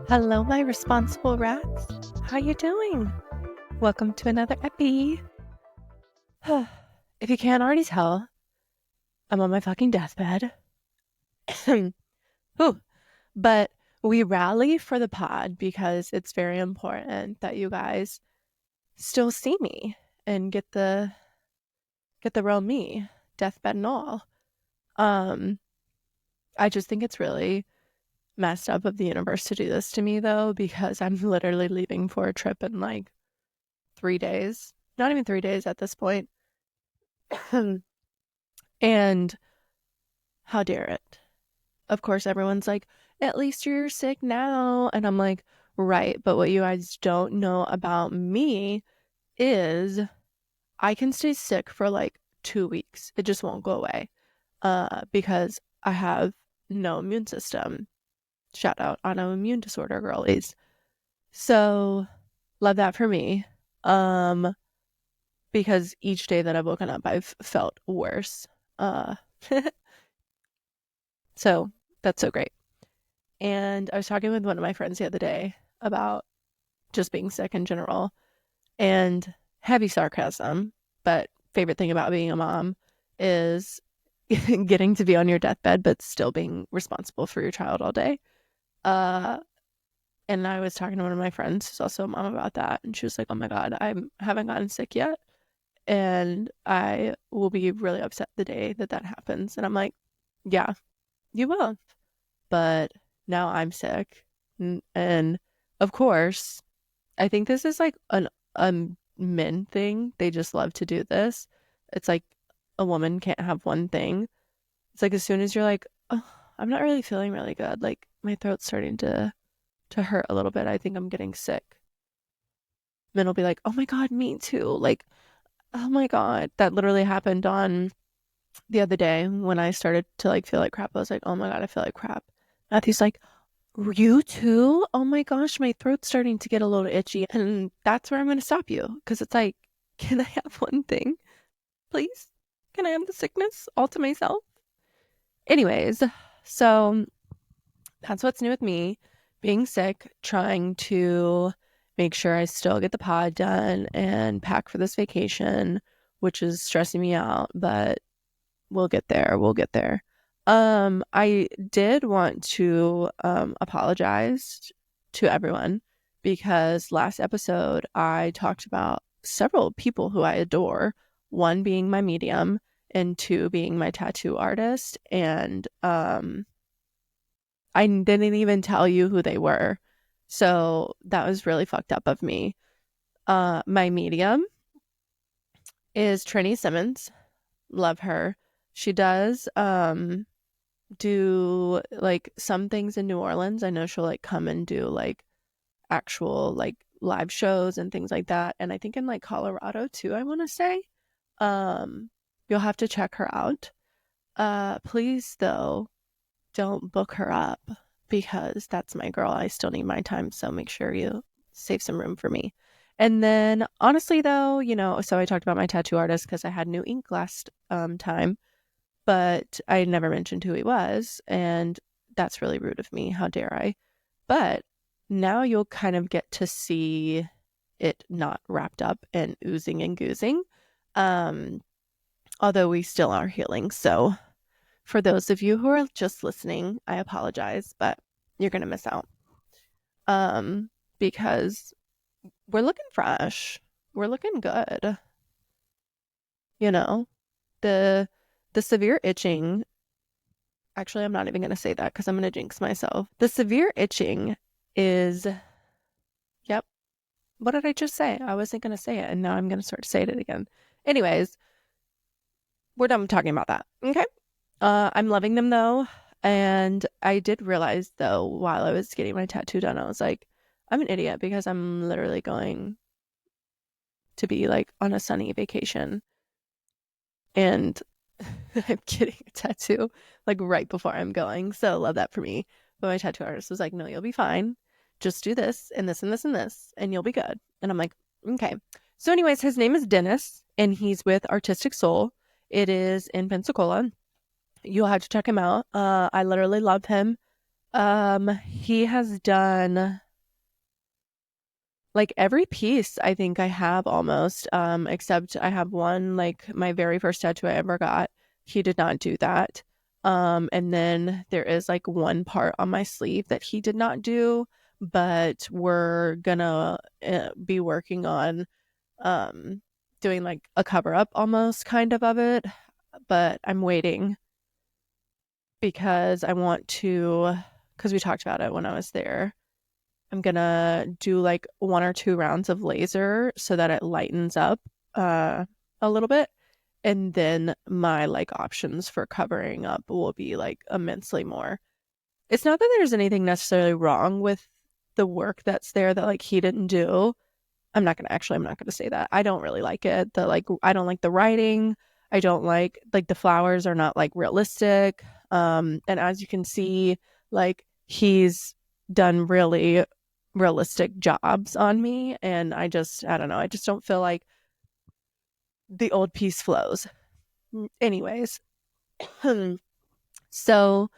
Hello, my responsible rats. How you doing? Welcome to another epi. If you can't already tell, I'm on my fucking deathbed. But we rally for the pod because it's very important that you guys still see me and get the real me, deathbed and all. I just think it's really messed up of the universe to do this to me though, because I'm literally leaving for a trip in like 3 days. Not even 3 days at this point. And how dare it? Of course, everyone's like, at least you're sick now. And I'm like, right. But what you guys don't know about me is I can stay sick for like 2 weeks. It just won't go away because I have no immune system. Shout out autoimmune disorder girlies. So love that for me. Because each day that I've woken up, I've felt worse. So that's so great. And I was talking with one of my friends the other day about just being sick in general and heavy sarcasm. But favorite thing about being a mom is getting to be on your deathbed, but still being responsible for your child all day. And I was talking to one of my friends who's also a mom about that. And she was like, oh my God, I haven't gotten sick yet. And I will be really upset the day that happens. And I'm like, yeah, you will. But now I'm sick. And of course, I think this is like a men thing. They just love to do this. It's like a woman can't have one thing. It's like as soon as you're like, oh, I'm not really feeling really good. Like my throat's starting to hurt a little bit. I think I'm getting sick. Men will be like, oh my God, me too. Like, oh my God. That literally happened on the other day when I started to like feel like crap. I was like, oh my God, I feel like crap. Matthew's like, you too? Oh my gosh, my throat's starting to get a little itchy. And that's where I'm going to stop you. Because it's like, can I have one thing? Please? Can I have the sickness all to myself? Anyways, so that's what's new with me. Being sick, trying to make sure I still get the pod done and pack for this vacation, which is stressing me out, but we'll get there. We'll get there. I did want to apologize to everyone because last episode I talked about several people who I adore, one being my medium and two being my tattoo artist, and I didn't even tell you who they were. So that was really fucked up of me. My medium is Trini Simmons. Love her. She does do like some things in New Orleans. I know she'll like come and do like actual like live shows and things like that. And I think in like Colorado too, I want to say. You'll have to check her out. Please though, don't book her up because that's my girl. I still need my time, so make sure you save some room for me. And then honestly though, so I talked about my tattoo artist because I had new ink last time, but I never mentioned who he was, and that's really rude of me. How dare I? But now you'll kind of get to see it not wrapped up and oozing and goozing. Although we still are healing. So for those of you who are just listening, I apologize, but you're going to miss out. Because we're looking fresh. We're looking good. The severe itching. Actually, I'm not even going to say that because I'm going to jinx myself. The severe itching is, yep. What did I just say? I wasn't going to say it, and now I'm going to start to say it again. Anyways, we're done talking about that. Okay. I'm loving them though. And I did realize though, while I was getting my tattoo done, I was like, I'm an idiot because I'm literally going to be like on a sunny vacation. And I'm getting a tattoo like right before I'm going. So love that for me. But my tattoo artist was like, no, you'll be fine. Just do this and this and this and this and you'll be good. And I'm like, okay. So anyways, his name is Dennis and he's with Artistic Soul. It is in Pensacola. You'll have to check him out. I literally love him. He has done like every piece I think I have almost, except I have one, like my very first tattoo I ever got. He did not do that. And then there is like one part on my sleeve that he did not do, but we're gonna be working on um doing like a cover up almost kind of it. But I'm waiting because I want to, because we talked about it when I was there. I'm gonna do like 1 or 2 rounds of laser so that it lightens up uh a little bit. And then my like options for covering up will be like immensely more. It's not that there's anything necessarily wrong with the work that's there that like he didn't do. I'm not gonna say that. I don't really like it. I don't like the writing. I don't like the flowers are not like realistic. And as you can see, like he's done really realistic jobs on me. And I don't know, I just don't feel like the old piece flows. Anyways, so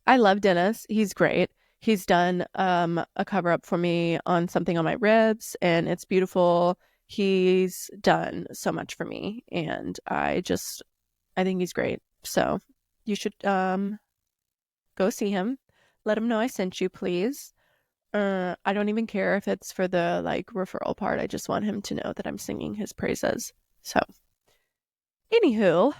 I love Dennis. He's great. He's done a cover up for me on something on my ribs, and it's beautiful. He's done so much for me, and I think he's great. So you should go see him. Let him know I sent you, please. I don't even care if it's for the like referral part. I just want him to know that I'm singing his praises. So, anywho,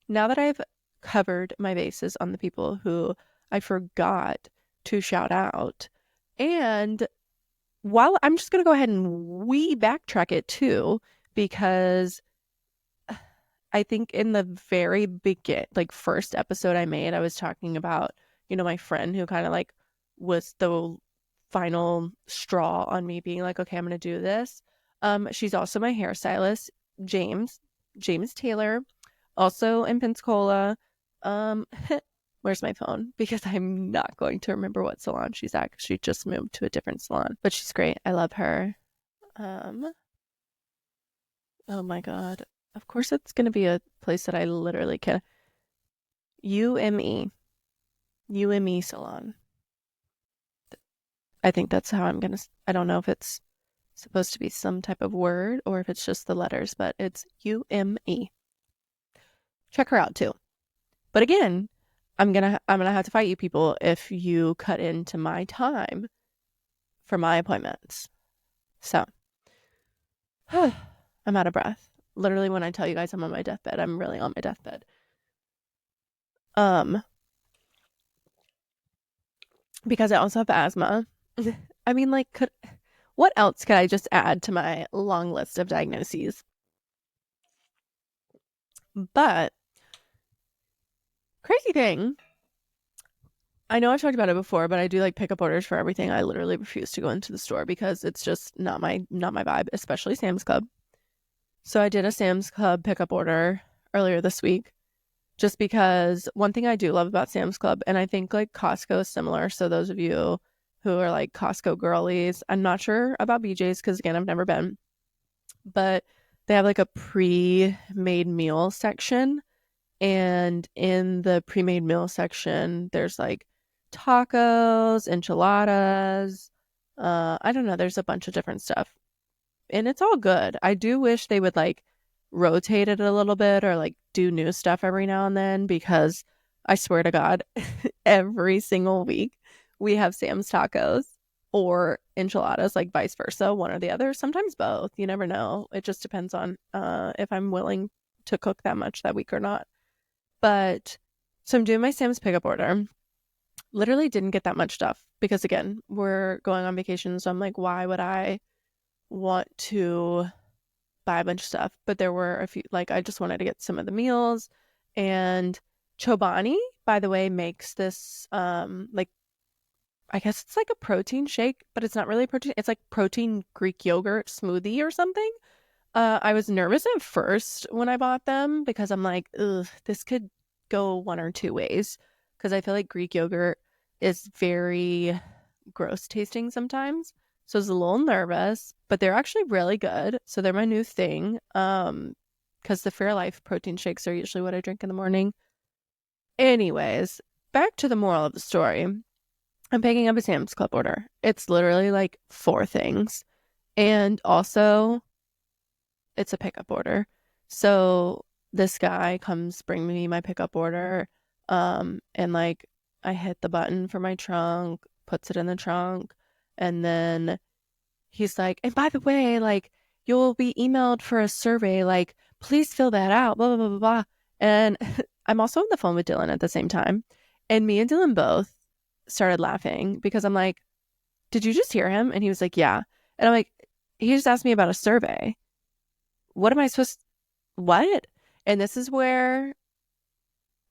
now that I've covered my bases on the people who I forgot to shout out, and while I'm just going to go ahead and backtrack it too, because I think in the very like first episode I made, I was talking about, my friend who kind of like was the final straw on me being like, okay, I'm going to do this. She's also my hairstylist, James, James Taylor, also in Pensacola. Um, where's my phone? Because I'm not going to remember what salon she's at. She just moved to a different salon, but she's great. I love her. Um, oh my God. Of course, it's going to be a place that I literally can. UME. UME salon. I think that's how I'm going to. I don't know if it's supposed to be some type of word or if it's just the letters, but it's UME. Check her out too. But again, I'm gonna have to fight you people if you cut into my time for my appointments. So I'm out of breath. Literally, when I tell you guys I'm on my deathbed, I'm really on my deathbed. Um, because I also have asthma. I mean, like, what else could I just add to my long list of diagnoses? But crazy thing, I know I've talked about it before, but I do like pickup orders for everything. I literally refuse to go into the store because it's just not my vibe, especially Sam's Club. So I did a Sam's Club pickup order earlier this week just because one thing I do love about Sam's Club, and I think like Costco is similar. So those of you who are like Costco girlies, I'm not sure about BJ's because again, I've never been, but they have like a pre-made meal section. And in the pre-made meal section, there's like tacos, enchiladas. I don't know. There's a bunch of different stuff and it's all good. I do wish they would like rotate it a little bit or like do new stuff every now and then because I swear to God, every single week we have Sam's tacos or enchiladas, like vice versa, one or the other. Sometimes both. You never know. It just depends on if I'm willing to cook that much that week or not. But so I'm doing my Sam's pickup order. Literally didn't get that much stuff because again, we're going on vacation. So I'm like, why would I want to buy a bunch of stuff? But there were a few, like, I just wanted to get some of the meals. And Chobani, by the way, makes this, like, I guess it's like a protein shake, but it's not really protein. It's like protein Greek yogurt smoothie or something. I was nervous at first when I bought them because I'm like, ugh, this could go one or two ways. Because I feel like Greek yogurt is very gross tasting sometimes. So I was a little nervous, but they're actually really good. So they're my new thing. Because the Fairlife protein shakes are usually what I drink in the morning. Anyways, back to the moral of the story. I'm picking up a Sam's Club order. It's literally like 4 things. And also, it's a pickup order. So this guy comes bring me my pickup order. And like I hit the button for my trunk, puts it in the trunk, and then he's like, and by the way, like you'll be emailed for a survey, like please fill that out, blah blah blah blah blah. And I'm also on the phone with Dylan at the same time. And me and Dylan both started laughing because I'm like, did you just hear him? And he was like, yeah. And I'm like, he just asked me about a survey. What am I supposed what? And this is where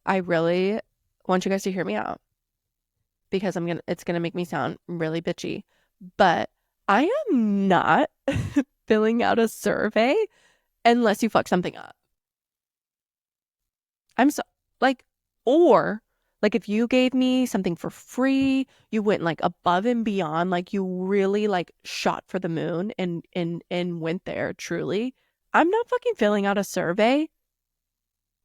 I really want you guys to hear me out because it's gonna make me sound really bitchy. But I am not filling out a survey unless you fuck something up. I'm so like, or like if you gave me something for free, you went like above and beyond, like you really like shot for the moon and went there truly. I'm not fucking filling out a survey.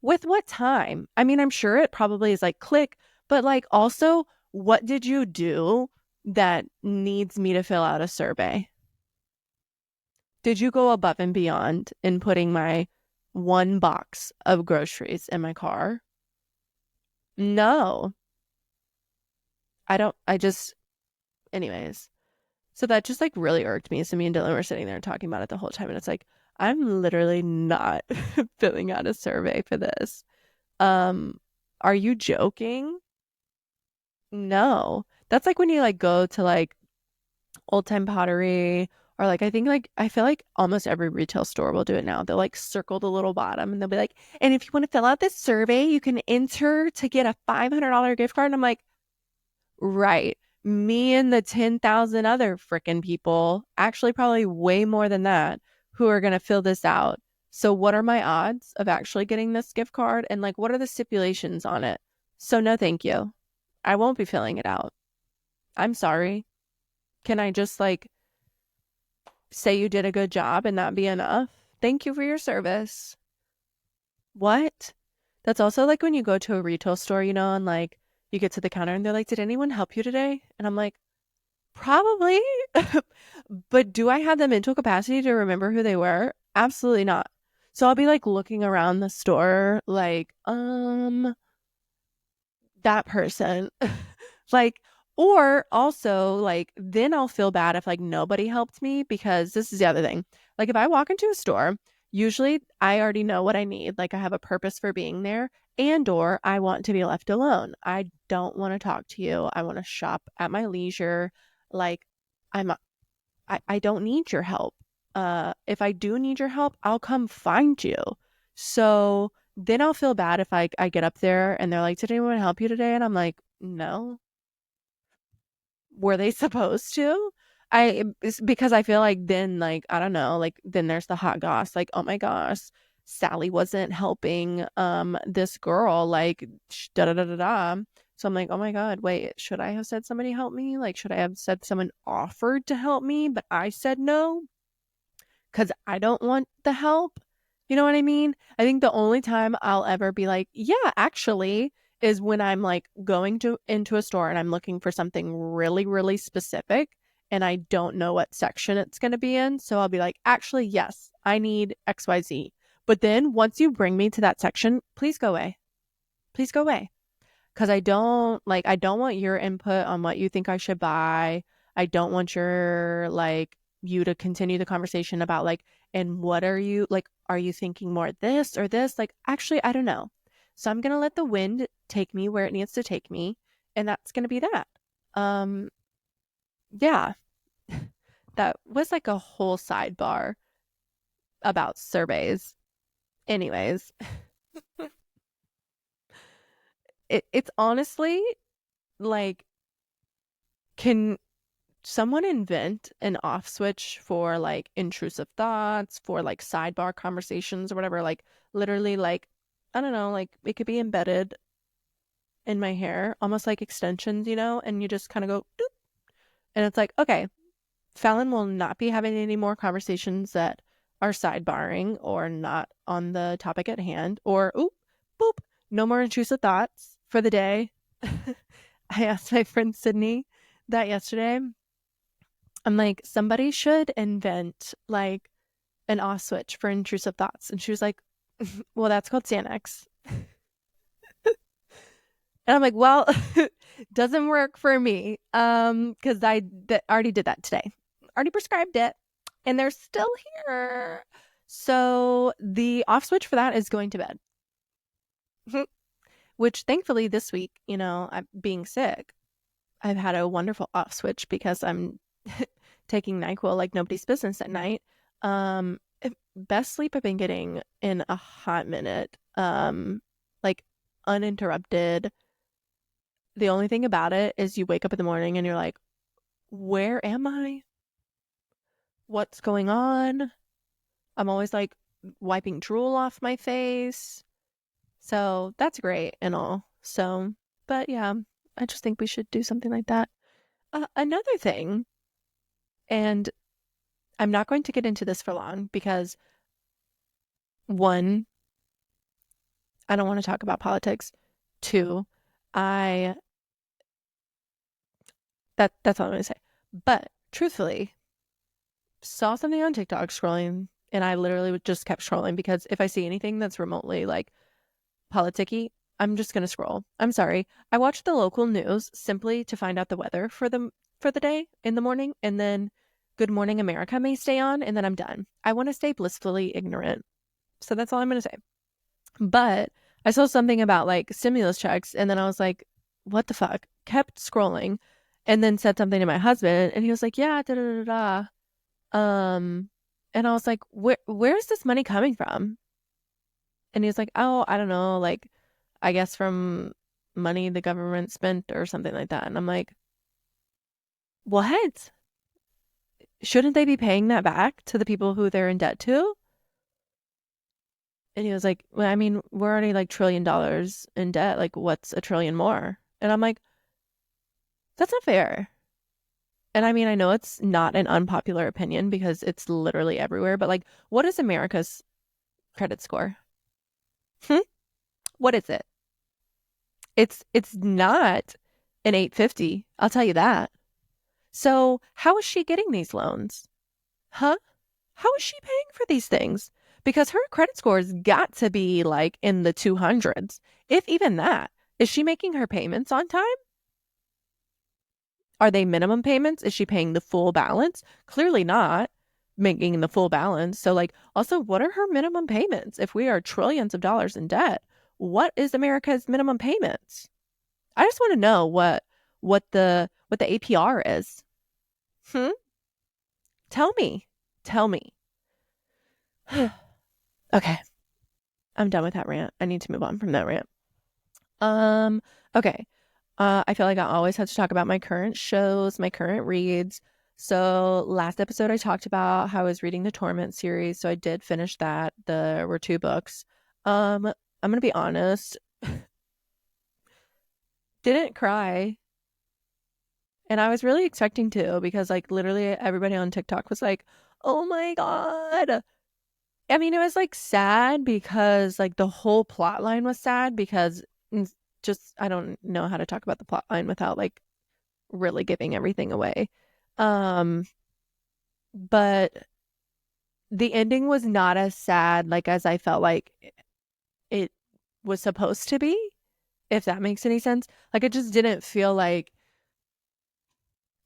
With what time? I mean, I'm sure it probably is like click, but like also, what did you do that needs me to fill out a survey? Did you go above and beyond in putting my 1 box of groceries in my car? No, I don't. I just, anyways. So that just like really irked me. So me and Dylan were sitting there talking about it the whole time. And it's like, I'm literally not filling out a survey for this. Um, are you joking? No. That's like when you like go to like old time pottery or like I think like I feel like almost every retail store will do it now. They'll like circle the little bottom and they'll be like, and if you want to fill out this survey, you can enter to get a $500 gift card. And I'm like, right. Me and the 10,000 other freaking people, actually probably way more than that, who are going to fill this out. So what are my odds of actually getting this gift card? And like, what are the stipulations on it? So no, thank you. I won't be filling it out. I'm sorry. Can I just like say you did a good job and that be enough? Thank you for your service. What? That's also like when you go to a retail store, you know, and like you get to the counter and they're like, did anyone help you today? And I'm like, probably. But do I have the mental capacity to remember who they were? Absolutely not. So I'll be like looking around the store like, that person. Like, or also, like, then I'll feel bad if, like, nobody helped me because this is the other thing. Like, if I walk into a store, usually I already know what I need. Like, I have a purpose for being there and or I want to be left alone. I don't want to talk to you. I want to shop at my leisure. Like, I'm I don't need your help. If I do need your help, I'll come find you. So then I'll feel bad if I get up there and they're like, did anyone help you today? And I'm like, no. Were they supposed to? Because I feel like then like I don't know, like then there's the hot goss, like, oh my gosh, Sally wasn't helping this girl, like da da da da da. So I'm like, oh my God, wait, should I have said somebody help me? Like, should I have said someone offered to help me, but I said no? Because I don't want the help. You know what I mean? I think the only time I'll ever be like, yeah, actually, is when I'm like going to into a store and I'm looking for something really, really specific and I don't know what section it's going to be in. So I'll be like, actually, yes, I need XYZ. But then once you bring me to that section, please go away. Please go away because I don't want your input on what you think I should buy. I don't want your like you to continue the conversation about like, and what are you like, are you thinking more this or this? Like, actually, I don't know. So I'm gonna let the wind take me where it needs to take me, and that's gonna be that. Um, yeah, that was like a whole sidebar about surveys. Anyways, it's honestly like, can someone invent an off switch for like intrusive thoughts, for like sidebar conversations or whatever? Like literally like I don't know, like it could be embedded in my hair, almost like extensions, you know, and you just kind of go doop, and it's like, okay, Fallon will not be having any more conversations that are sidebarring or not on the topic at hand, or oop, boop, no more intrusive thoughts for the day. I asked my friend Sydney that yesterday. I'm like, somebody should invent like an off switch for intrusive thoughts. And she was like, well, that's called Xanax. And I'm like, well, doesn't work for me. Because I already did that today. Already prescribed it. And they're still here. So the off switch for that is going to bed. Which thankfully this week, I'm being sick. I've had a wonderful off switch because I'm taking NyQuil like nobody's business at night. Best sleep I've been getting in a hot minute. Like uninterrupted. The only thing about it is you wake up in the morning and you're like, where am I? What's going on? I'm always like wiping drool off my face. So that's great and all. So, but yeah, I just think we should do something like that. Another thing, and I'm not going to get into this for long because one, I don't want to talk about politics. Two, I that's all I'm going to say. But truthfully, saw something on TikTok scrolling and I literally just kept scrolling because if I see anything that's remotely like politicky, I'm just going to scroll. I'm sorry. I watch the local news simply to find out the weather for the day in the morning, and then Good Morning America may stay on, and then I'm done. I want to stay blissfully ignorant. So that's all I'm going to say. But I saw something about like stimulus checks, and then I was like, what the fuck? Kept scrolling, and then said something to my husband, and he was like, yeah, da da da da. And I was like, where's this money coming from? And he was like, oh, I don't know, like, I guess from money the government spent or something like that. And I'm like, what? Shouldn't they be paying that back to the people who they're in debt to? And he was like, well, I mean, we're already like $1 trillion in debt. Like, what's a trillion more? And I'm like, that's not fair. And I mean, I know it's not an unpopular opinion because it's literally everywhere, but like, what is America's credit score? What is it? It's not an 850. I'll tell you that. So how is she getting these loans? Huh? How is she paying for these things? Because her credit score's got to be like in the 200s, if even that. Is she making her payments on time? Are they minimum payments? Is she paying the full balance? Clearly not making the full balance. So like also what are her minimum payments? If we are trillions of dollars in debt, what is America's minimum payments? I just want to know what the APR is. Hmm? Tell me. Tell me. Okay. I'm done with that rant. I need to move on from that rant. Okay. I feel like I always have to talk about my current shows, my current reads. So last episode I talked about how I was reading the Torment series. So I did finish that. There were 2 books. I'm gonna be honest. Didn't cry. And I was really expecting to because like literally everybody on TikTok was like, oh my God. I mean, it was like sad because like the whole plot line was sad because just I don't know how to talk about the plot line without like really giving everything away. Um, but the ending was not as sad like as I felt like it was supposed to be, if that makes any sense. Like it just didn't feel like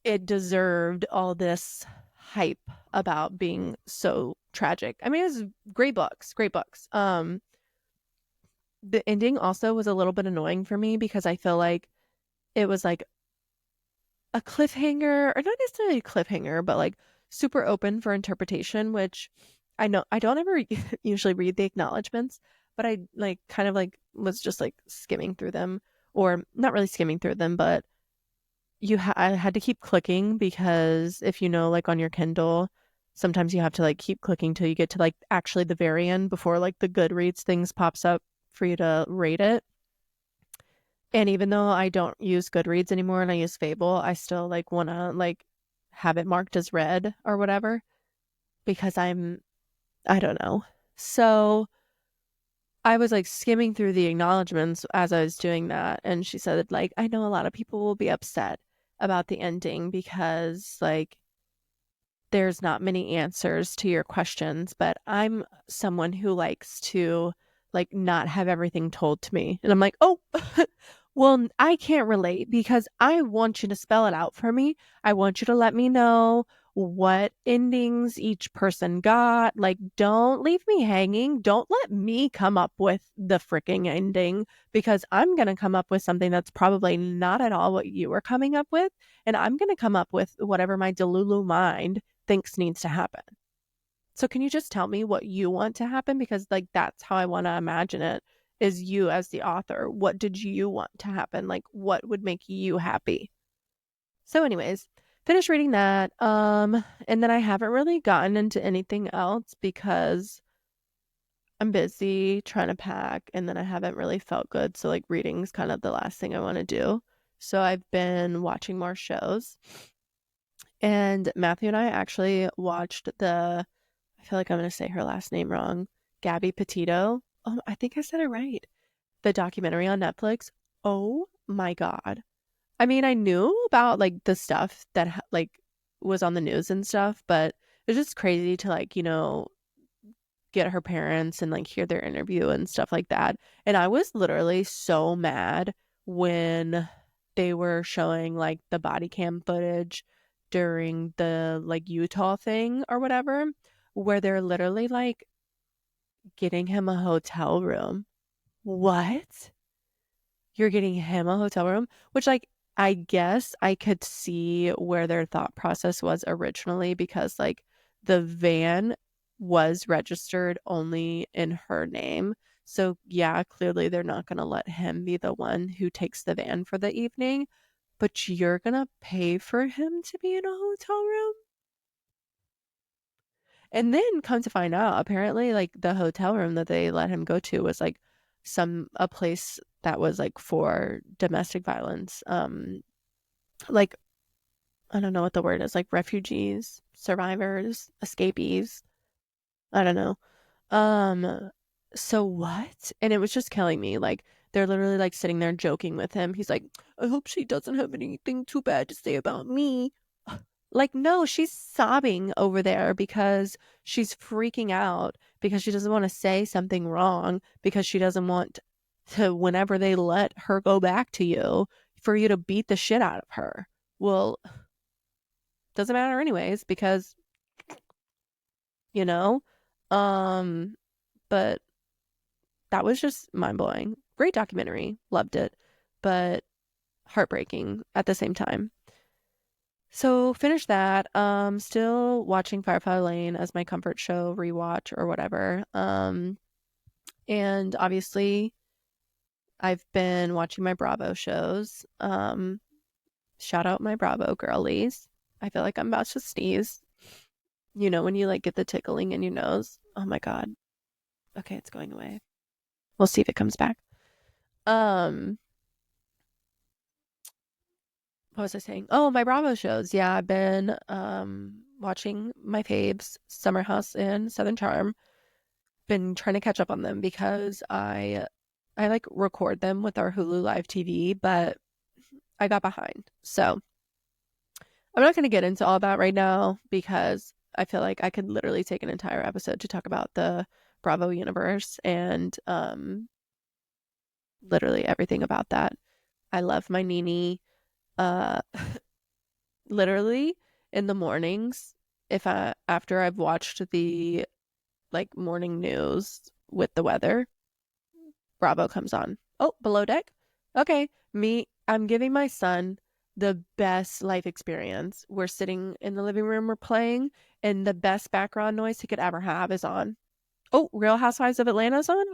it deserved all this hype about being so tragic. I mean, it was great books, great books. The ending also was a little bit annoying for me because I feel like it was like a cliffhanger, or not necessarily a cliffhanger, but like super open for interpretation, which I know I don't ever usually read the acknowledgments, but I like kind of like was just like skimming through them, or not really skimming through them, but I had to keep clicking because if you know, like on your Kindle, sometimes you have to like keep clicking till you get to like actually the very end before like the Goodreads things pops up for you to rate it. And even though I don't use Goodreads anymore and I use Fable, I still like want to like have it marked as read or whatever because I don't know. So I was like skimming through the acknowledgments as I was doing that, and she said like I know a lot of people will be upset about the ending because like there's not many answers to your questions, but I'm someone who likes to like not have everything told to me. And I'm like, "Oh, well, I can't relate because I want you to spell it out for me. I want you to let me know what endings each person got. Like, don't leave me hanging. Don't let me come up with the freaking ending because I'm going to come up with something that's probably not at all what you were coming up with. And I'm going to come up with whatever my Delulu mind thinks needs to happen. So can you just tell me what you want to happen? Because like that's how I want to imagine it is you as the author. What did you want to happen? Like what would make you happy? So anyways, finished reading that. And then I haven't really gotten into anything else because I'm busy trying to pack and then I haven't really felt good. So like reading's kind of the last thing I want to do. So I've been watching more shows. And Matthew and I actually watched I feel like I'm going to say her last name wrong, Gabby Petito. Oh, I think I said it right. The documentary on Netflix. Oh my God. I mean, I knew about like the stuff that like was on the news and stuff, but it's just crazy to like, get her parents and like hear their interview and stuff like that. And I was literally so mad when they were showing like the body cam footage during the like Utah thing or whatever, where they're literally like getting him a hotel room. What? You're getting him a hotel room? Which, like, I guess I could see where their thought process was originally because, like, the van was registered only in her name. So, yeah, clearly they're not going to let him be the one who takes the van for the evening, but you're going to pay for him to be in a hotel room? And then come to find out, apparently, like the hotel room that they let him go to was like a place that was like for domestic violence. Like I don't know what the word is, like refugees, survivors, escapees. I don't know. Um, so what? And it was just killing me. Like they're literally like sitting there joking with him. He's like, I hope she doesn't have anything too bad to say about me. Like, no, she's sobbing over there because she's freaking out because she doesn't want to say something wrong because she doesn't want to, whenever they let her go back to you, for you to beat the shit out of her. Well, doesn't matter anyways because, you know, um, but that was just mind blowing. Great documentary. Loved it, but heartbreaking at the same time. So finished that. Still watching Firefly Lane as my comfort show rewatch or whatever. And obviously I've been watching my Bravo shows. Shout out my Bravo girlies. I feel like I'm about to sneeze. You know when you like get the tickling in your nose? Oh my God. Okay, it's going away. We'll see if it comes back. Um, what was I saying? Oh, my Bravo shows. Yeah, I've been watching my faves, Summer House and Southern Charm. Been trying to catch up on them because I like record them with our Hulu Live TV, but I got behind. So I'm not going to get into all that right now because I feel like I could literally take an entire episode to talk about the Bravo universe and literally everything about that. I love my Nini. Uh, literally in the mornings, if I after I've watched the like morning news with the weather, Bravo comes on. Oh, Below Deck? Okay. I'm giving my son the best life experience. We're sitting in the living room, we're playing, and the best background noise he could ever have is on. Oh, Real Housewives of Atlanta's on?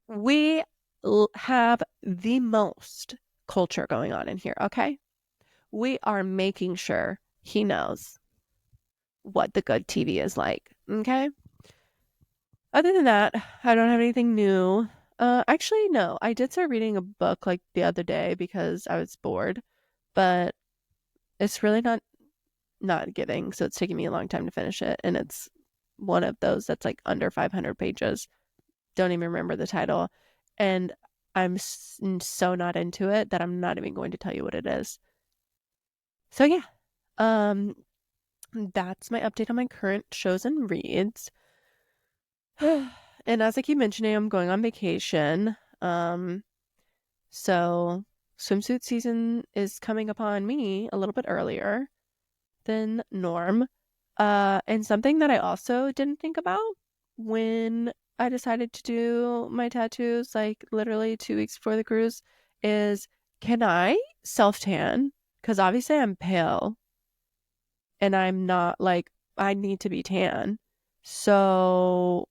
We have the most culture going on in here, okay? We are making sure he knows what the good TV is like, okay? Other than that, I don't have anything new. Actually, no. I did start reading a book like the other day because I was bored, but it's really not giving, so it's taking me a long time to finish it, and it's one of those that's like under 500 pages. Don't even remember the title. And I'm so not into it that I'm not even going to tell you what it is. So yeah, um, that's my update on my current shows and reads. And as I keep mentioning, I'm going on vacation. So swimsuit season is coming upon me a little bit earlier than norm. And something that I also didn't think about when I decided to do my tattoos, like literally 2 weeks before the cruise, is can I self tan? Because obviously I'm pale and I'm not like, I need to be tan. So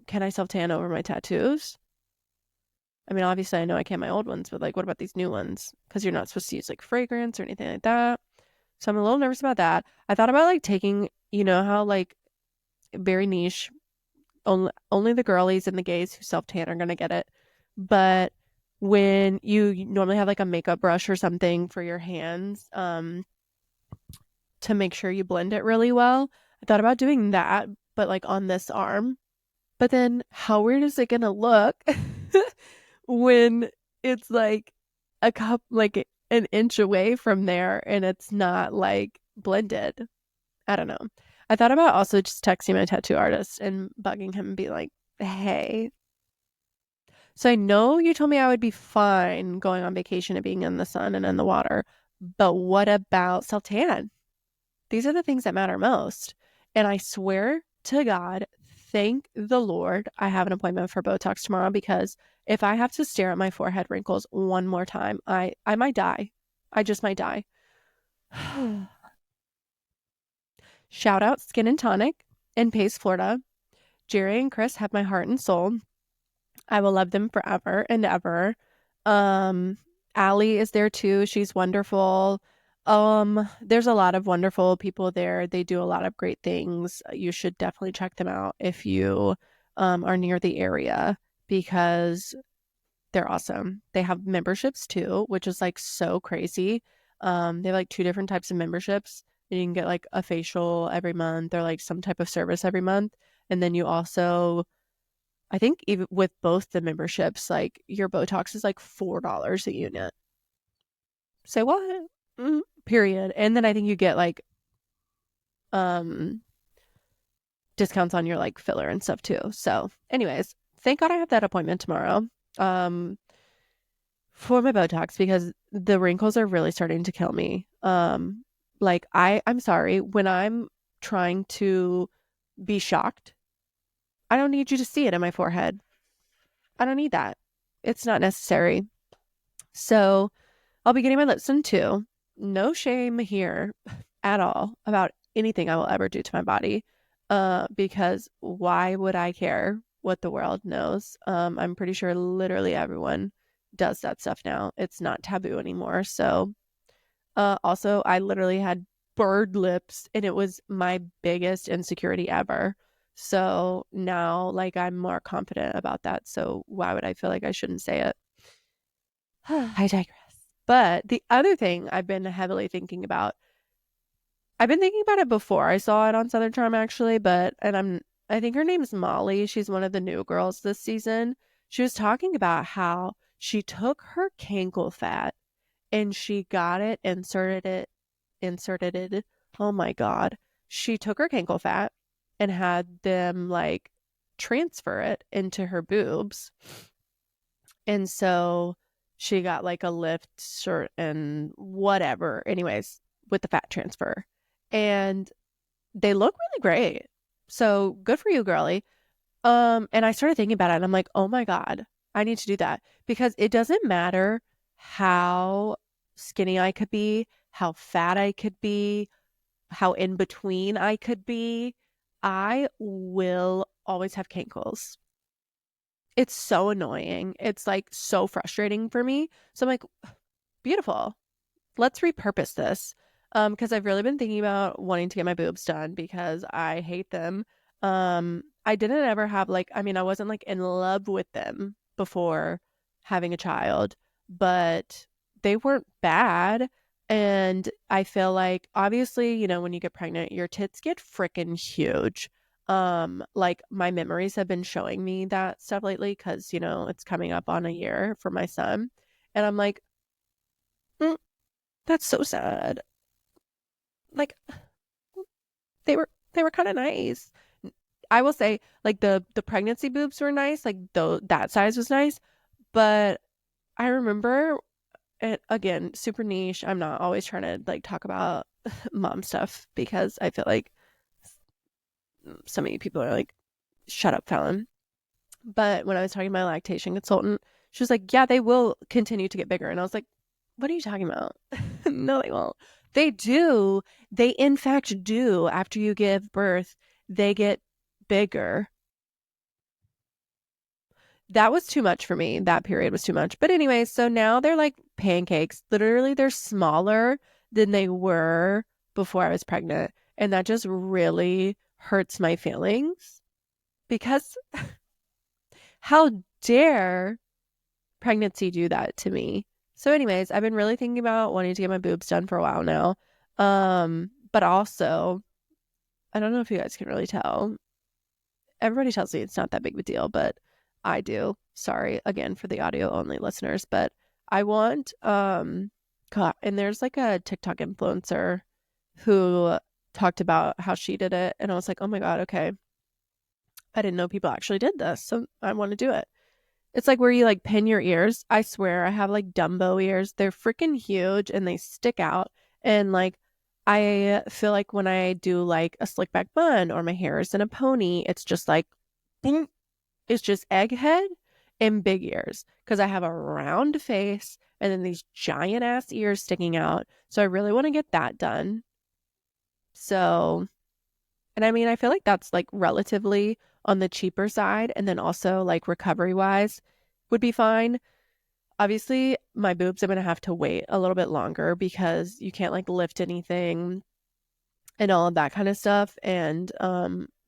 can I self tan over my tattoos? I mean, obviously I know I can't my old ones, but like, what about these new ones? Because you're not supposed to use like fragrance or anything like that. So I'm a little nervous about that. I thought about like taking, you know how like very niche, only the girlies and the gays who self tan are gonna get it. But when you normally have like a makeup brush or something for your hands, to make sure you blend it really well, I thought about doing that, but like on this arm. But then how weird is it gonna look when it's like a cup, like an inch away from there and it's not like blended? I don't know. I thought about also just texting my tattoo artist and bugging him and be like, hey, so I know you told me I would be fine going on vacation and being in the sun and in the water, but what about self-tan? These are the things that matter most. And I swear to God, thank the Lord, I have an appointment for Botox tomorrow, because if I have to stare at my forehead wrinkles one more time, I might die. I just might die. Shout out Skin and Tonic in Pace, Florida. Jerry and Chris have my heart and soul. I will love them forever and ever. Um, Allie is there too. She's wonderful. There's a lot of wonderful people there. They do a lot of great things. You should definitely check them out if you are near the area, because they're awesome. They have memberships too, which is like so crazy. They have like 2 different types of memberships. And you can get like a facial every month or like some type of service every month. And then you also, I think even with both the memberships, like your Botox is like $4 a unit. Say what? Period. And then I think you get like um discounts on your like filler and stuff too. So, anyways, thank God I have that appointment tomorrow. Um for my Botox, because the wrinkles are really starting to kill me. Like I'm sorry, when I'm trying to be shocked, I don't need you to see it in my forehead. I don't need that. It's not necessary. So I'll be getting my lips done too. No shame here at all about anything I will ever do to my body. Because why would I care what the world knows? I'm pretty sure literally everyone does that stuff now. It's not taboo anymore. So, also, I literally had bird lips and it was my biggest insecurity ever. So now, like, I'm more confident about that. So why would I feel like I shouldn't say it? I digress. But the other thing I've been heavily thinking about, I've been thinking about it before. I saw it on Southern Charm actually, I think her name's Molly. She's one of the new girls this season. She was talking about how she took her cankle fat and she got it, inserted it. Oh my God. She took her cankle fat and had them like transfer it into her boobs. And so she got like a lift shirt and whatever, anyways, with the fat transfer. And they look really great. So good for you, girly. And I started thinking about it and I'm like, oh my God, I need to do that, because it doesn't matter how skinny I could be, how fat I could be, how in between I could be. I will always have cankles. It's so annoying. It's like so frustrating for me. So I'm like, beautiful. Let's repurpose this. Because I've really been thinking about wanting to get my boobs done because I hate them. I didn't ever have like, I mean, I wasn't like in love with them before having a child, but they weren't bad. And I feel like obviously, when you get pregnant, your tits get freaking huge. Like my memories have been showing me that stuff lately because, you know, it's coming up on a year for my son. And I'm like, mm, that's so sad. Like they were kind of nice. I will say, like the pregnancy boobs were nice, like though that size was nice, but I remember it again, super niche. I'm not always trying to like talk about mom stuff because I feel like so many people are like, shut up, Fallon. But when I was talking to my lactation consultant, she was like, yeah, they will continue to get bigger. And I was like, what are you talking about? No, they won't. They do. They, in fact, do. After you give birth, they get bigger. That was too much for me. That period was too much. But anyway, so now they're like pancakes. Literally, they're smaller than they were before I was pregnant. And that just really hurts my feelings because how dare pregnancy do that to me? So anyways, I've been really thinking about wanting to get my boobs done for a while now. But also, I don't know if you guys can really tell. Everybody tells me it's not that big of a deal, but I do. Sorry again for the audio only listeners, but I want God, and there's like a TikTok influencer who talked about how she did it, and I was like, "Oh my God, okay. I didn't know people actually did this, so I want to do it." It's like where you like pin your ears. I swear I have like Dumbo ears. They're freaking huge and they stick out. And like I feel like when I do like a slick back bun or my hair is in a pony, it's just like bing, it's just egghead and big ears because I have a round face and then these giant ass ears sticking out. So I really want to get that done. So, and I mean, I feel like that's like relatively on the cheaper side and then also like recovery wise would be fine. Obviously, my boobs, I'm going to have to wait a little bit longer because you can't like lift anything and all of that kind of stuff. And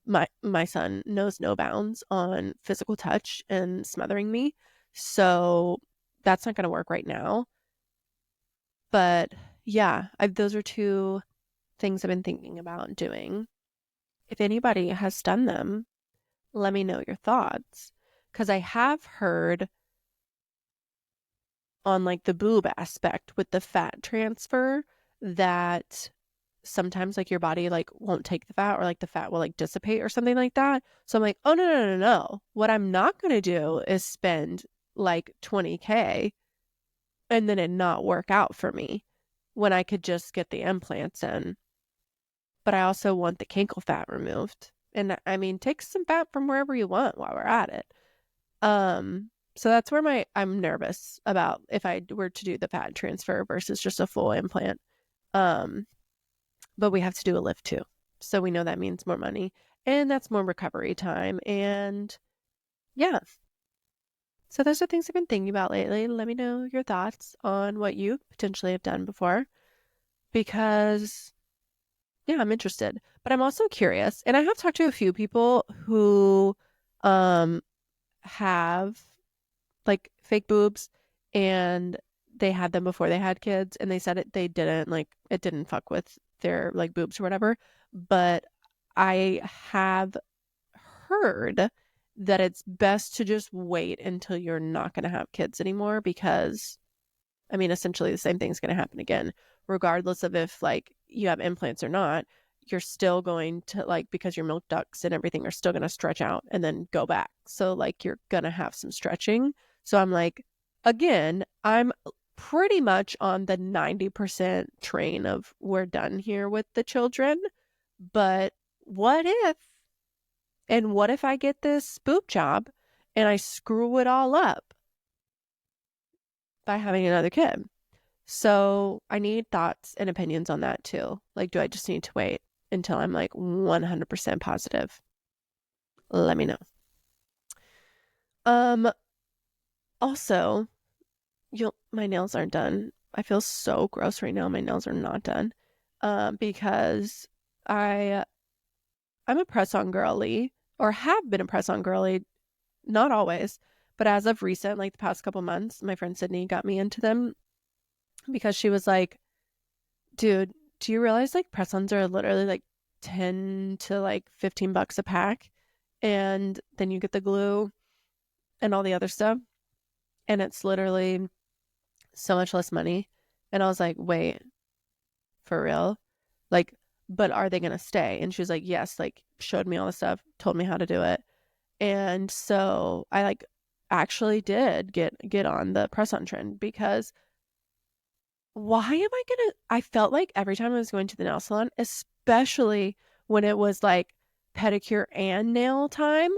my son knows no bounds on physical touch and smothering me. So that's not going to work right now. But yeah, those are two things I've been thinking about doing. If anybody has done them, let me know your thoughts. Because I have heard on like the boob aspect with the fat transfer that sometimes like your body like won't take the fat or like the fat will like dissipate or something like that. So I'm like, oh no. What I'm not gonna do is spend like 20K and then it not work out for me when I could just get the implants in. But I also want the kinkle fat removed. And I mean, take some fat from wherever you want while we're at it. So that's where I'm nervous about if I were to do the fat transfer versus just a full implant. Um, but we have to do a lift too. So we know that means more money and that's more recovery time. And yeah. So those are things I've been thinking about lately. Let me know your thoughts on what you potentially have done before because yeah, I'm interested. But I'm also curious. And I have talked to a few people who um have like fake boobs and they had them before they had kids and they said they didn't like it didn't fuck with their like boobs or whatever. But I have heard that it's best to just wait until you're not going to have kids anymore because I mean essentially the same thing's going to happen again regardless of if like you have implants or not. You're still going to like because your milk ducts and everything are still going to stretch out and then go back. So like you're going to have some stretching. So I'm like, again, I'm pretty much on the 90% train of we're done here with the children. But what if, and what if I get this boob job and I screw it all up by having another kid? So I need thoughts and opinions on that too. Like, do I just need to wait until I'm like 100% positive? Let me know. Um, Also, my nails aren't done. I feel so gross right now. My nails are not done. Because I I'm a press-on girly or have been a press-on girly, not always, but as of recent, like the past couple months, my friend Sydney got me into them because she was like, dude, do you realize like press-ons are literally like 10 to like $15 a pack. And then you get the glue and all the other stuff. And it's literally so much less money. And I was like, wait, for real? Like, but are they going to stay? And she was like, yes, like showed me all the stuff, told me how to do it. And so I like actually did get on the press on trend because why am I gonna? I felt like every time I was going to the nail salon, especially when it was like pedicure and nail time,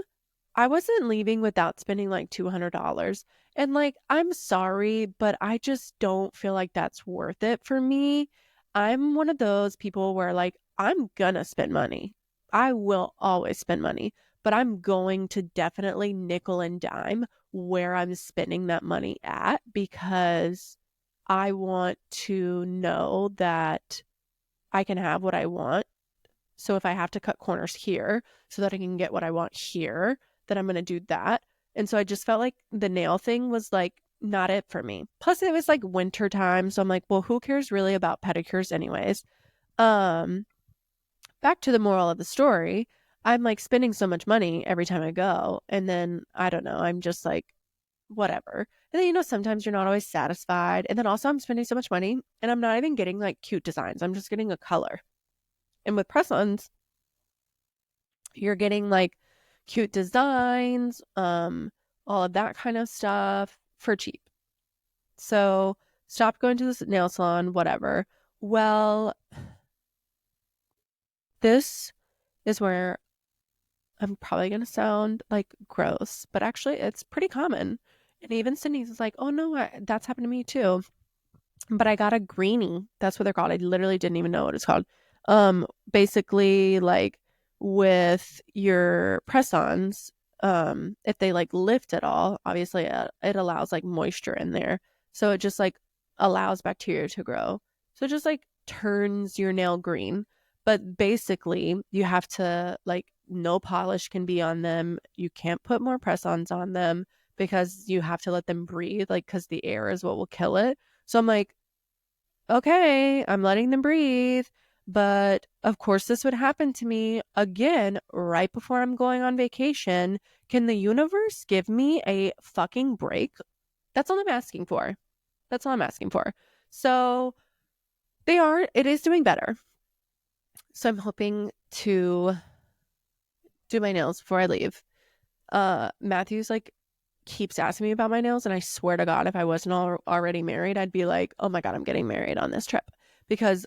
I wasn't leaving without spending like $200. And like, I'm sorry, but I just don't feel like that's worth it for me. I'm one of those people where like, I'm gonna spend money. I will always spend money, but I'm going to definitely nickel and dime where I'm spending that money at because I want to know that I can have what I want. So if I have to cut corners here so that I can get what I want here, then I'm going to do that. And so I just felt like the nail thing was like not it for me. Plus it was like winter time, so I'm like, well, who cares really about pedicures anyways? Um Back to the moral of the story, I'm like spending so much money every time I go, and then I don't know, I'm just like whatever. And then, sometimes you're not always satisfied. And then also, I'm spending so much money and I'm not even getting like cute designs. I'm just getting a color. And with press ons, you're getting like cute designs, all of that kind of stuff for cheap. So, stop going to this nail salon, whatever. Well, this is where I'm probably going to sound like gross, but actually, it's pretty common. And even Sydney's is like, oh no, that's happened to me too. But I got a greenie. That's what they're called. I literally didn't even know what it's called. Basically like with your press-ons, if they like lift at all, obviously it allows like moisture in there. So it just like allows bacteria to grow. So it just like turns your nail green. But basically you have to like no polish can be on them. You can't put more press-ons on them because you have to let them breathe, like because the air is what will kill it. So I'm like, okay, I'm letting them breathe. But of course, this would happen to me again right before I'm going on vacation. Can the universe give me a fucking break? That's all I'm asking for. That's all I'm asking for. So it is doing better. So I'm hoping to do my nails before I leave. Matthew's like keeps asking me about my nails, and I swear to God, if I wasn't already married, I'd be like, oh my God, I'm getting married on this trip. Because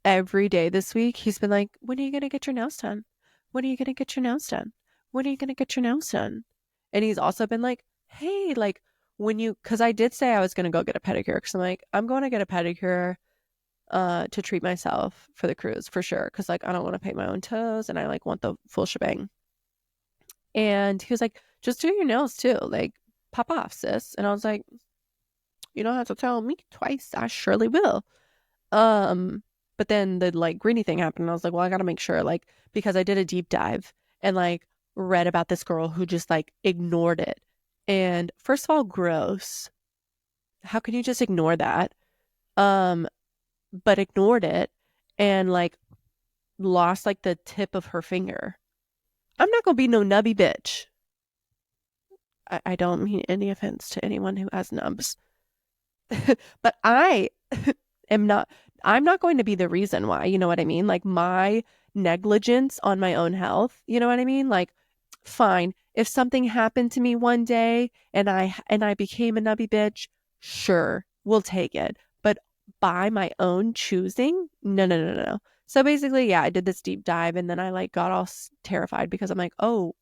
every day this week, he's been like, when are you going to get your nails done? When are you going to get your nails done? When are you going to get your nails done? And he's also been like, hey, like because I did say I was going to go get a pedicure, because I'm like, I'm going to get a pedicure to treat myself for the cruise for sure. Because like, I don't want to paint my own toes and I like want the full shebang. And he was like, just do your nails too. Like, pop off, sis. And I was like, you don't have to tell me twice. I surely will. But then the like greeny thing happened. And I was like, well, I got to make sure, like, because I did a deep dive and like read about this girl who just like ignored it. And first of all, gross. How can you just ignore that? But ignored it and like lost like the tip of her finger. I'm not gonna be no nubby bitch. I don't mean any offense to anyone who has nubs. But I am not, I'm not going to be the reason why, you know what I mean? Like my negligence on my own health, you know what I mean? Like, fine. If something happened to me one day and I became a nubby bitch, sure, we'll take it. But by my own choosing, no, no, no, no, no. So basically, yeah, I did this deep dive and then I like got all terrified because I'm like, oh,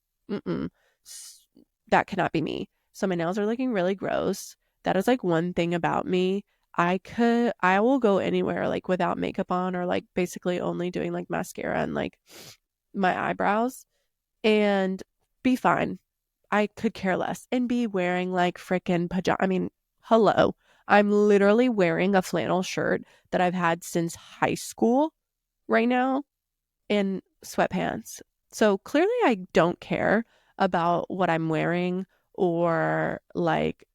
that cannot be me. So my nails are looking really gross. That is like one thing about me. I will go anywhere like without makeup on or like basically only doing like mascara and like my eyebrows and be fine. I could care less and be wearing like freaking pajama. I mean, hello. I'm literally wearing a flannel shirt that I've had since high school right now and sweatpants. So clearly I don't care about what I'm wearing or like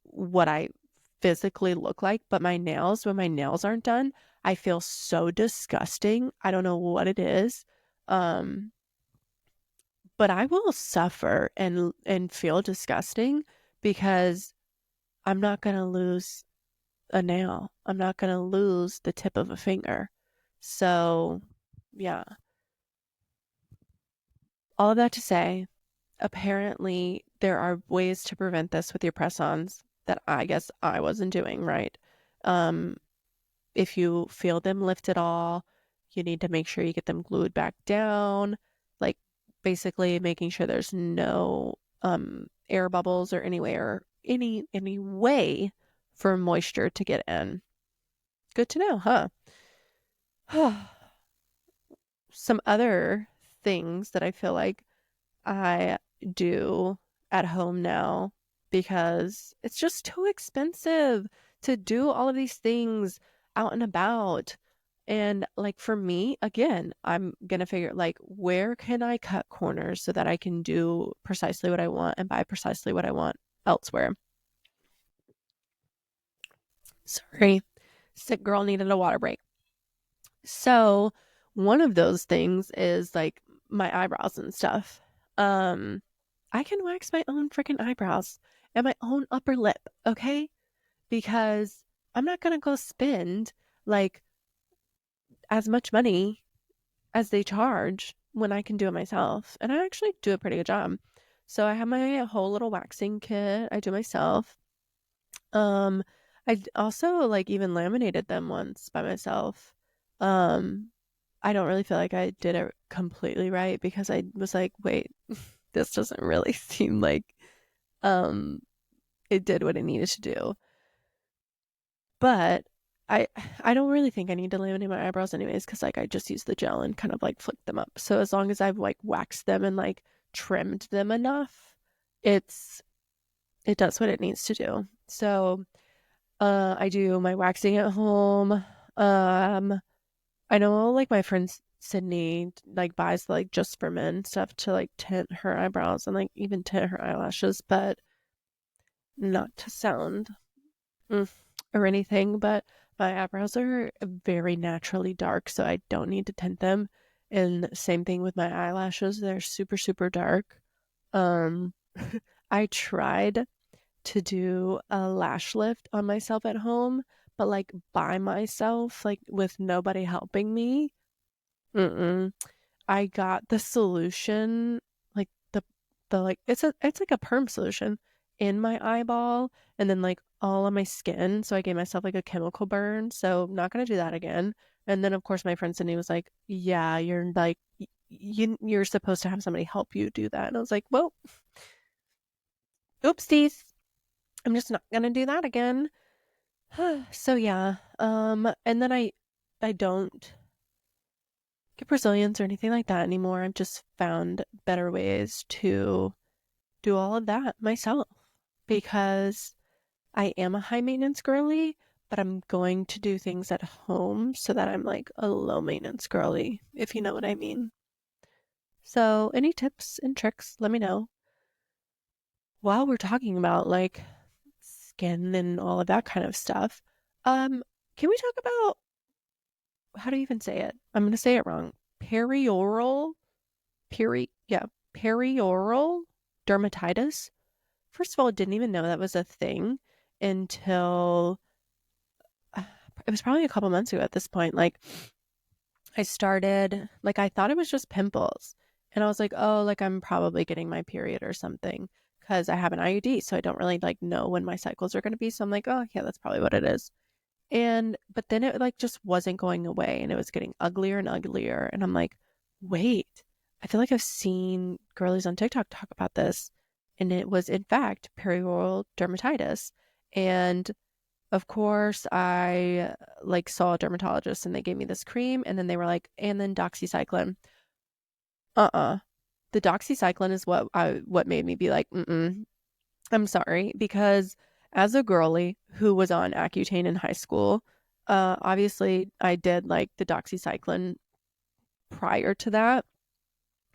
what I physically look like, but my nails, when my nails aren't done, I feel so disgusting. I don't know what it is, Um, but I will suffer and feel disgusting because I'm not going to lose a nail. I'm not going to lose the tip of a finger. So, yeah. All of that to say, apparently there are ways to prevent this with your press-ons that I guess I wasn't doing, right? Um, if you feel them lift at all, you need to make sure you get them glued back down, like basically making sure there's no air bubbles or anywhere any way for moisture to get in. Good to know, huh? Some other things that I feel like I do at home now because it's just too expensive to do all of these things out and about. And like for me, again, I'm gonna figure like where can I cut corners so that I can do precisely what I want and buy precisely what I want elsewhere. Sorry, sick girl needed a water break. So one of those things is like my eyebrows and stuff. Um, I can wax my own freaking eyebrows and my own upper lip, okay? Because I'm not gonna go spend like as much money as they charge when I can do it myself. And I actually do a pretty good job. So I have my whole little waxing kit I do myself. Um, I also like even laminated them once by myself. Um, I don't really feel like I did it completely right because I was like, wait, this doesn't really seem like um it did what it needed to do. But I I don't really think I need to laminate my eyebrows anyways because like I just use the gel and kind of like flick them up. So as long as I've like waxed them and like trimmed them enough, it's it does what it needs to do. So I do my waxing at home. Um I know like my friend Sydney like buys like just for men stuff to like tint her eyebrows and like even tint her eyelashes, but not to sound mm, or anything, but my eyebrows are very naturally dark, so I don't need to tint them. And same thing with my eyelashes, they're super, super dark. Um, I tried to do a lash lift on myself at home, but like by myself, like with nobody helping me. Mm-mm. I got the solution, like the like it's like a perm solution in my eyeball and then like all on my skin. So I gave myself like a chemical burn. So I'm not gonna do that again. And then of course my friend Cindy was like, "Yeah, you're like you're supposed to have somebody help you do that." And I was like, "Well, oopsies. I'm just not gonna do that again." So yeah. And then I don't get Brazilians or anything like that anymore. I've just found better ways to do all of that myself because I am a high maintenance girly, but I'm going to do things at home so that I'm like a low maintenance girly, if you know what I mean. So, any tips and tricks, let me know. While we're talking about like skin and all of that kind of stuff, um, can we talk about how do you even say it? I'm gonna say it wrong. Perioral, yeah, perioral dermatitis. First of all, I didn't even know that was a thing until it was probably a couple months ago at this point. Like, I started, like, I thought it was just pimples. And I was like, oh, like, I'm probably getting my period or something because I have an IUD. So I don't really, like, know when my cycles are going to be. So I'm like, oh, yeah, that's probably what it is. And, but then it, like, just wasn't going away and it was getting uglier and uglier. And I'm like, wait, I feel like I've seen girlies on TikTok talk about this. And it was, in fact, perioral dermatitis. And of course, I like saw a dermatologist and they gave me this cream and then they were like, and then doxycycline. Uh-uh. The doxycycline is what made me be like, mm-mm, I'm sorry, because as a girly who was on Accutane in high school, obviously I did like the doxycycline prior to that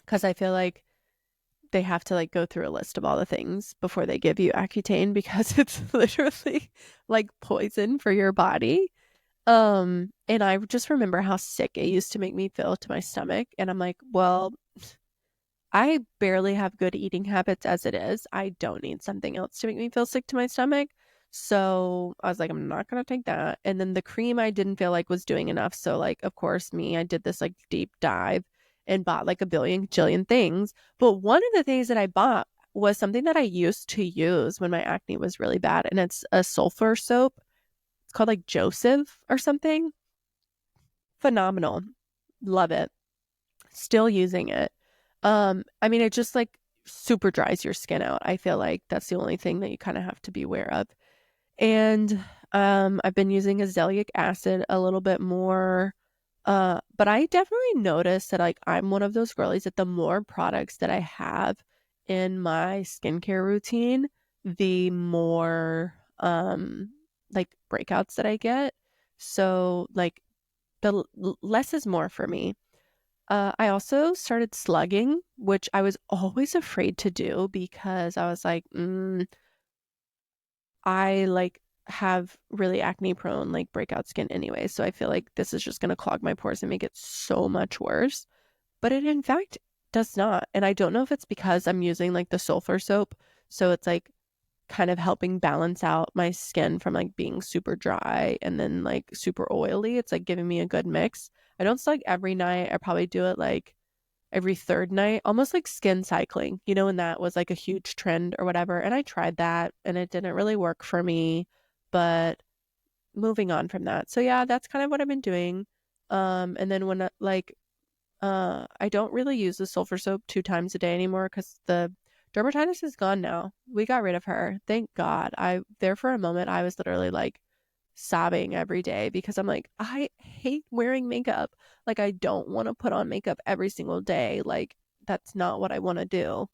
because I feel like they have to like go through a list of all the things before they give you Accutane because it's literally like poison for your body. And I just remember how sick it used to make me feel to my stomach. And I'm like, well, I barely have good eating habits as it is. I don't need something else to make me feel sick to my stomach. So I was like, I'm not gonna take that. And then the cream I didn't feel like was doing enough. So like, of course, I did this like deep dive and bought like a billion jillion things. But one of the things that I bought was something that I used to use when my acne was really bad, and it's a sulfur soap. It's called like Joseph or something. Phenomenal. Love it. Still using it. I mean, it just like super dries your skin out. I feel like that's the only thing that you kind of have to be aware of. And I've been using azelaic acid a little bit more. But I definitely noticed that like I'm one of those girlies that the more products that I have in my skincare routine, the more like breakouts that I get. So like less is more for me. I also started slugging, which I was always afraid to do because I was like, I like have really acne prone, like breakout skin anyway. So I feel like this is just going to clog my pores and make it so much worse. But it in fact does not. And I don't know if it's because I'm using like the sulfur soap. So it's like kind of helping balance out my skin from like being super dry and then like super oily. It's like giving me a good mix. I don't slug every night. I probably do it like every third night, almost like skin cycling, and that was like a huge trend or whatever. And I tried that and it didn't really work for me, but moving on from that. So yeah, that's kind of what I've been doing. And then when I don't really use the sulfur soap 2 times a day anymore because the dermatitis is gone now. We got rid of her. Thank God. I there for a moment I was literally like sobbing every day because I'm like, I hate wearing makeup. Like I don't want to put on makeup every single day. Like that's not what I want to do.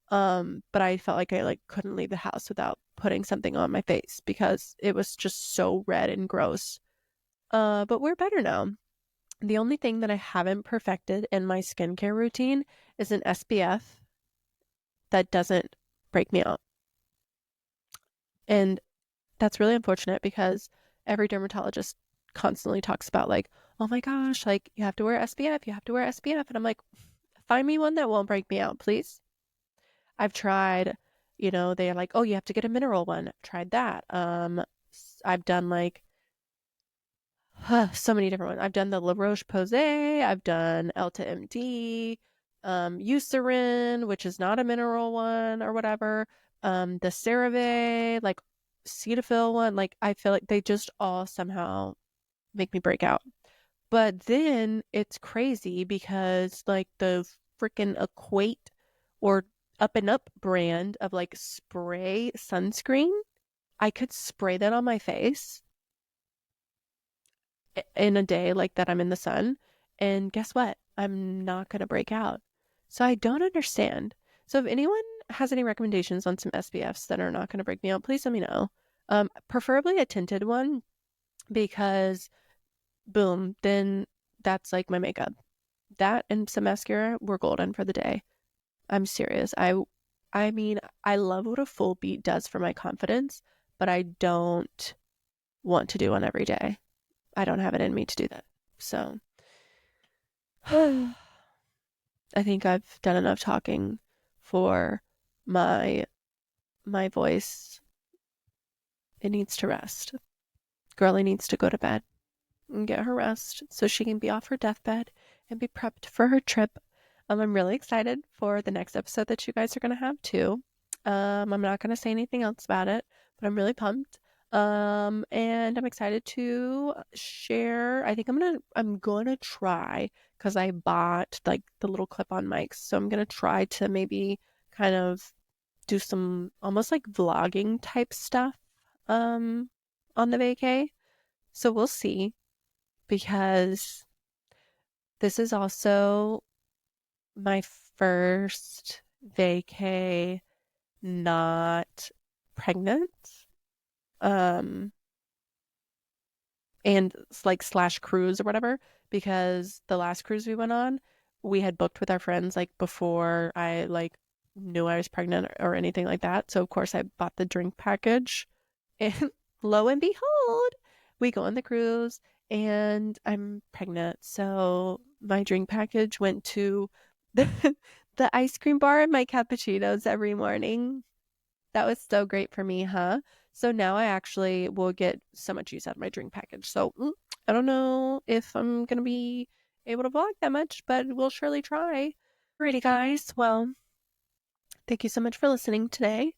But I felt like I like couldn't leave the house without putting something on my face because it was just so red and gross. But we're better now. The only thing that I haven't perfected in my skincare routine is an SPF that doesn't break me out. And that's really unfortunate because every dermatologist constantly talks about like, oh my gosh, like you have to wear SPF, you have to wear SPF. And I'm like, find me one that won't break me out, please. I've tried, they're like, oh, you have to get a mineral one. I've tried that. I've done like so many different ones. I've done the La Roche Posay, I've done Elta MD, Eucerin, which is not a mineral one or whatever. The CeraVe, like Cetaphil one, like I feel like they just all somehow make me break out. But then it's crazy because like the freaking Equate or Up and Up brand of like spray sunscreen, I could spray that on my face in a day like that I'm in the sun. And guess what? I'm not going to break out. So I don't understand. So if anyone has any recommendations on some SPFs that are not going to break me out, please let me know. Preferably a tinted one because boom, then that's like my makeup. That and some mascara, we're golden for the day. I'm serious. I mean, I love what a full beat does for my confidence, but I don't want to do one every day. I don't have it in me to do that. So I think I've done enough talking for my my voice. It needs to rest. Girlie needs to go to bed and get her rest so she can be off her deathbed and be prepped for her trip. I'm really excited for the next episode that you guys are gonna have too. I'm not gonna say anything else about it, but I'm really pumped. And I'm excited to share. I think I'm gonna try because I bought like the little clip-on mics, so I'm gonna try to maybe kind of do some almost like vlogging type stuff on the vacay. So we'll see because this is also my first vacay not pregnant. Um, and like slash cruise or whatever, because the last cruise we went on, we had booked with our friends like before I like knew I was pregnant or anything like that. So of course I bought the drink package and lo and behold, we go on the cruise and I'm pregnant. So my drink package went to the, the ice cream bar in my cappuccinos every morning. That was so great for me, huh? So now I actually will get so much use out of my drink package. So I don't know if I'm going to be able to vlog that much, but we'll surely try. Alrighty, guys. Well, thank you so much for listening today.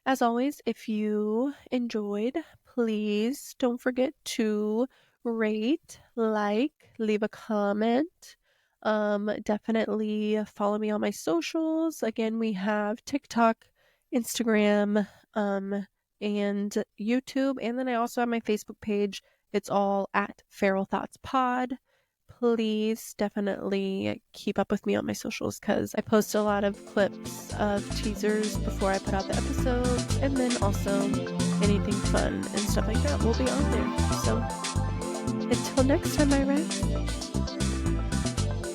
As always, if you enjoyed, please don't forget to rate, like, leave a comment. Definitely follow me on my socials. Again, we have TikTok, Instagram, and YouTube. And then I also have my Facebook page. It's all at Feral Thoughts Pod. Please definitely keep up with me on my socials because I post a lot of clips of teasers before I put out the episodes, and then also anything fun and stuff like that will be on there. So until next time, my friends.